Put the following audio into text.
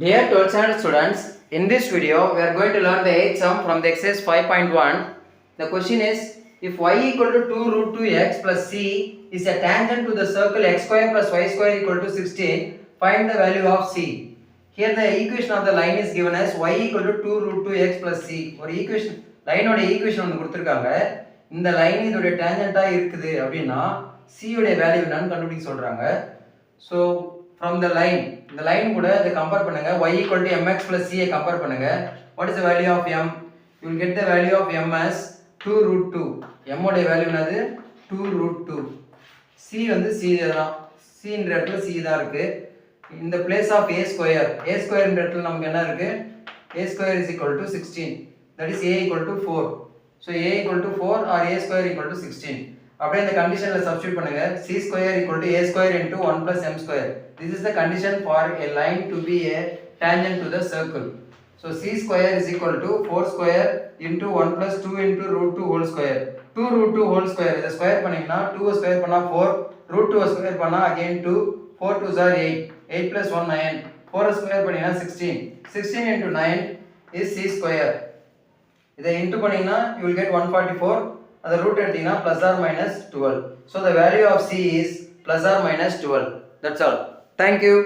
Dear 12th standard students, in this video we are going to learn the 8th sum from the exercise 5.1. The question is, if y equal to 2 root 2x plus c is a tangent to the circle x square plus y square equal to 16, find the value of c. Here the equation of the line is given as y equal to 2 root 2x plus c. ஒரு equation, line ஓட equation வந்து கொடுத்திருக்காங்க. இந்த line இதோட tangent-ஆ இருக்குது அப்படின்னா c உடைய value என்னன்னு கண்டுபிடிக்க சொல்றாங்க. So from the line, இந்த லைன் கூட இதை கம்பேர் பண்ணுங்க. y equal to mx plus c I compare பண்ணுங்க. What is the value of m? You will get the value of m as 2 root 2. m உடைய value என்னது? 2 root 2. c வந்து c தான். c என்ற இடத்துல c தான் இருக்கு. In the place of a square என்ற இடத்துல நமக்கு என்ன இருக்கு? a square is equal to 16. That is a equal to 4. So a equal to 4 or a square equal to 16. அப்படியே இந்த கண்டிஷன்ல சப்ஸ்டிட்யூட் பண்ணுங்க. c square equal to a square into 1 plus m square. This is the condition for a line to be a tangent to the circle. So c square is equal to 4 square into 1 plus 2 into root 2 whole square. 2 root 2 whole square இதை square பண்ணீங்கன்னா 2 square பண்ணா 4, root 2 square பண்ணா again 2, 4 2s are 8, 8 plus 1 9, 4 square பண்ணீங்கன்னா 16, 16 into 9 is c square. இதை into பண்ணீங்கன்னா you will get 144. அந்த root எடுத்தீங்கன்னா plus or minus 12. So the value of c is plus or minus 12. That's all. Thank you.